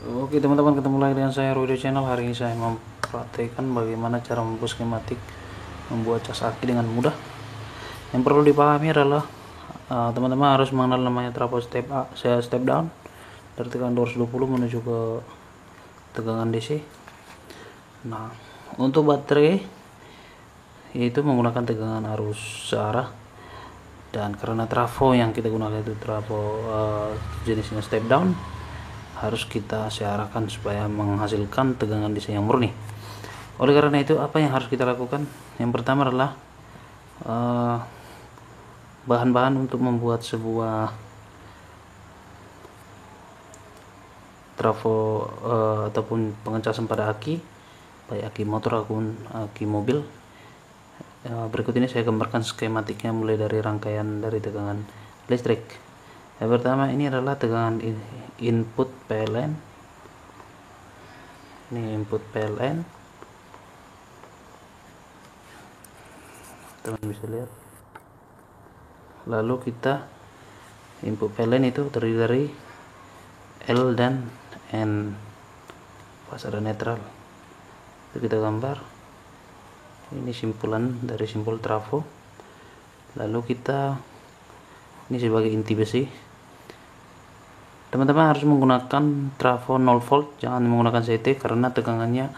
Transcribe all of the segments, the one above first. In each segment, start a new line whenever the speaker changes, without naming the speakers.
Oke teman-teman, ketemu lagi dengan saya Rudy Channel. Hari ini saya mempraktekkan bagaimana cara membuat skematik membuat cas aki dengan mudah. Yang perlu dipahami adalah teman-teman harus mengenal namanya trafo step down dari tegangan 220 menuju ke tegangan DC. Nah, untuk baterai itu menggunakan tegangan arus searah, dan karena trafo yang kita gunakan itu trafo jenisnya step down, harus kita searahkan supaya menghasilkan tegangan DC yang murni. Oleh karena itu, apa yang harus kita lakukan? Yang pertama adalah bahan-bahan untuk membuat sebuah trafo ataupun pengecasan pada aki, baik aki motor ataupun aki mobil. Berikut ini saya gambarkan skematiknya mulai dari rangkaian dari tegangan listrik. Yang pertama ini adalah tegangan input PLN. Ini input PLN, teman bisa lihat. Lalu kita input PLN itu terdiri dari L dan N, pas ada netral. Itu kita gambar. Ini simpulan dari simpul trafo. Lalu kita ini sebagai inti besi. Teman-teman harus menggunakan trafo 0 volt, jangan menggunakan CT karena tegangannya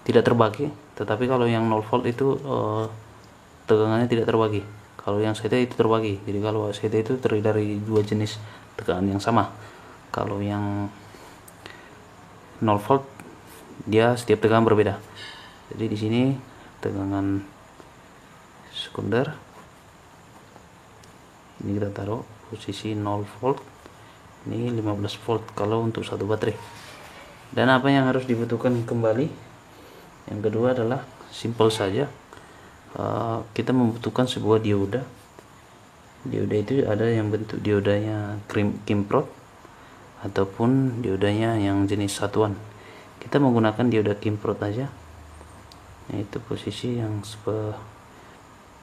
tidak terbagi. Tetapi kalau yang 0 volt itu tegangannya tidak terbagi. Kalau yang CT itu terbagi. Jadi kalau CT itu terdiri dari dua jenis tegangan yang sama. Kalau yang 0 volt dia setiap tegangan berbeda. Jadi di sini tegangan sekunder ini kita taruh posisi 0 volt, ini 15 volt kalau untuk satu baterai. Dan apa yang harus dibutuhkan kembali, yang kedua adalah simple saja, kita membutuhkan sebuah dioda. Dioda itu ada yang bentuk diodanya kimprot ataupun diodanya yang jenis satuan. Kita menggunakan dioda kimprot aja, yaitu posisi yang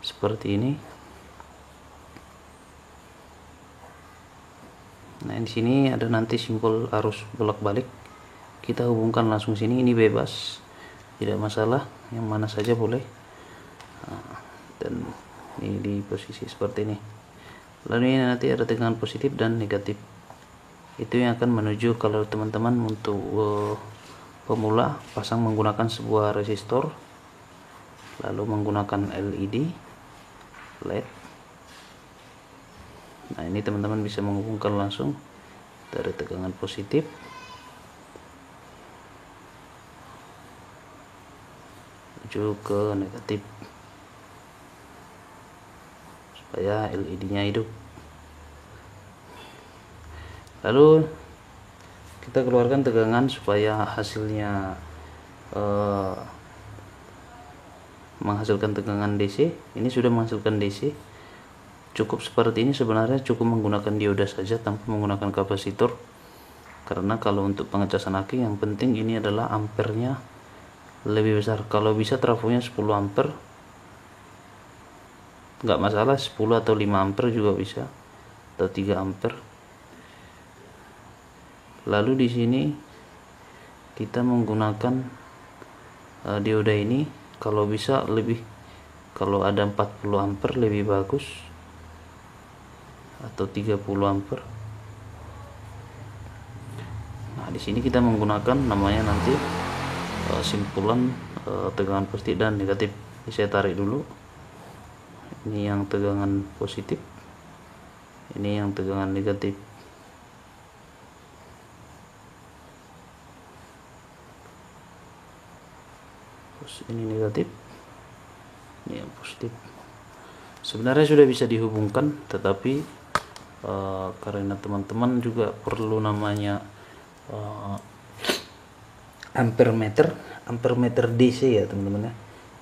seperti ini. Nah, di sini ada nanti simpul arus bolak-balik. Kita hubungkan langsung sini, ini bebas, tidak masalah, yang mana saja boleh. Dan ini di posisi seperti ini. Lalu ini nanti ada tegangan positif dan negatif. Itu yang akan menuju kalau teman-teman untuk pemula pasang menggunakan sebuah resistor, lalu menggunakan LED, LED. Nah, ini teman-teman bisa menghubungkan langsung dari tegangan positif menuju ke negatif supaya LED-nya hidup. Lalu kita keluarkan tegangan supaya hasilnya menghasilkan tegangan DC. Ini sudah menghasilkan DC. Cukup seperti ini, sebenarnya cukup menggunakan dioda saja tanpa menggunakan kapasitor, karena kalau untuk pengecasan aki yang penting ini adalah ampernya lebih besar. Kalau bisa trafonya 10 ampere nggak masalah, 10 atau 5 ampere juga bisa, atau 3 ampere. Lalu di sini kita menggunakan dioda ini, kalau bisa lebih, kalau ada 40 ampere lebih bagus, atau 30 ampere. Nah, di sini kita menggunakan namanya nanti simpulan tegangan positif dan negatif. Ini saya tarik dulu. Ini yang tegangan positif, ini yang tegangan negatif. Ini negatif, ini yang positif. Sebenarnya sudah bisa dihubungkan, tetapi karena teman-teman juga perlu namanya ampermeter DC ya teman-teman ya.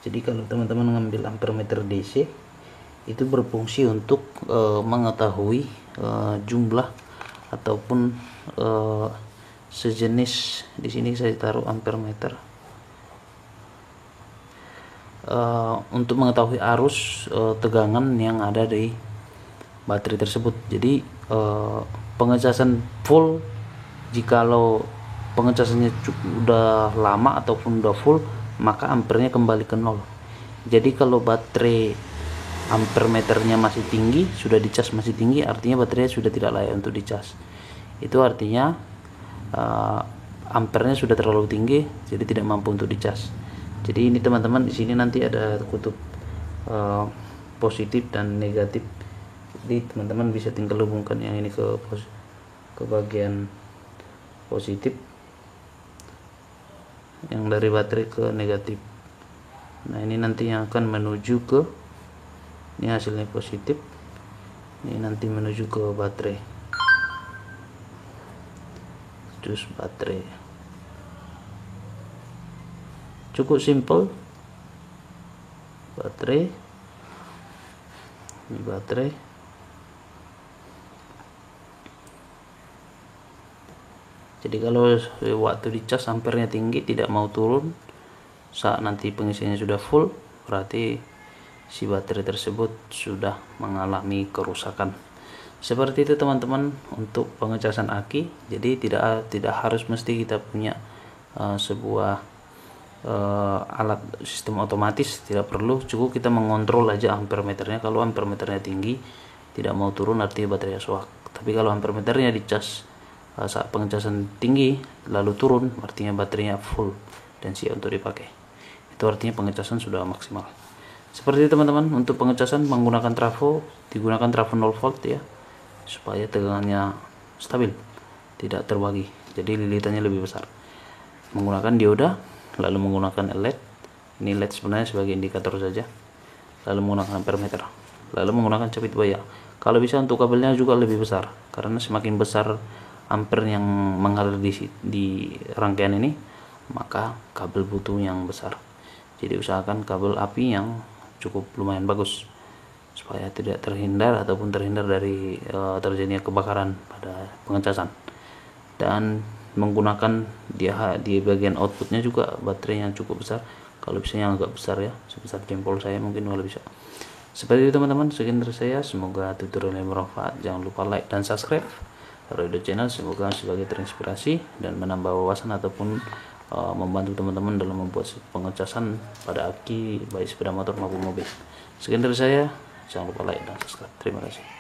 Jadi kalau teman-teman mengambil ampermeter DC itu berfungsi untuk mengetahui jumlah ataupun sejenis. Di sini saya taruh ampermeter untuk mengetahui arus tegangan yang ada di baterai tersebut. Jadi pengecasan full Jikalau pengecasannya udah lama ataupun udah full, maka ampernya kembali ke nol. Jadi kalau baterai ampere meternya masih tinggi, sudah dicas masih tinggi, artinya baterainya sudah tidak layak untuk dicas. Itu artinya ampernya sudah terlalu tinggi, jadi tidak mampu untuk dicas. Jadi ini teman-teman, di sini nanti ada kutub positif dan negatif. Jadi teman-teman bisa tinggal hubungkan yang ini ke bagian positif, yang dari baterai ke negatif. Nah ini nanti yang akan menuju ke, ini hasilnya positif, ini nanti menuju ke baterai, terus baterai. Cukup simple. Baterai, ini baterai, jadi kalau waktu dicas ampernya tinggi, tidak mau turun, saat nanti pengisiannya sudah full, berarti si baterai tersebut sudah mengalami kerusakan. Seperti itu teman-teman untuk pengecasan aki. Jadi tidak harus mesti kita punya sebuah alat sistem otomatis, tidak perlu, cukup kita mengontrol aja ampere meternya. Kalau ampere meternya tinggi, tidak mau turun, artinya baterai soak. Tapi kalau ampere meternya dicas saat pengecasan tinggi lalu turun, artinya baterainya full dan siap untuk dipakai. Itu artinya pengecasan sudah maksimal. Seperti itu teman-teman. Untuk pengecasan menggunakan trafo, digunakan trafo 0 volt ya, supaya tegangannya stabil, tidak terbagi, jadi lilitannya lebih besar. Menggunakan dioda, lalu menggunakan LED. Ini LED sebenarnya sebagai indikator saja. Lalu menggunakan ampere meter, lalu menggunakan capit buaya. Kalau bisa untuk kabelnya juga lebih besar, karena semakin besar ampere yang mengalir di rangkaian ini, maka kabel butuh yang besar. Jadi usahakan kabel api yang cukup lumayan bagus, supaya tidak terhindar dari terjadinya kebakaran pada pengecasan. Dan menggunakan di bagian outputnya juga baterai yang cukup besar, kalau bisa yang agak besar ya, sebesar jempol saya mungkin kalau bisa. Seperti itu teman-teman, sekian dari saya, semoga tutorial yang bermanfaat. Jangan lupa like dan subscribe Roido Channel, semoga sebagai terinspirasi dan menambah wawasan ataupun membantu teman-teman dalam membuat pengecasan pada aki baik sepeda motor maupun mobil. Sekian dari saya, jangan lupa like dan subscribe. Terima kasih.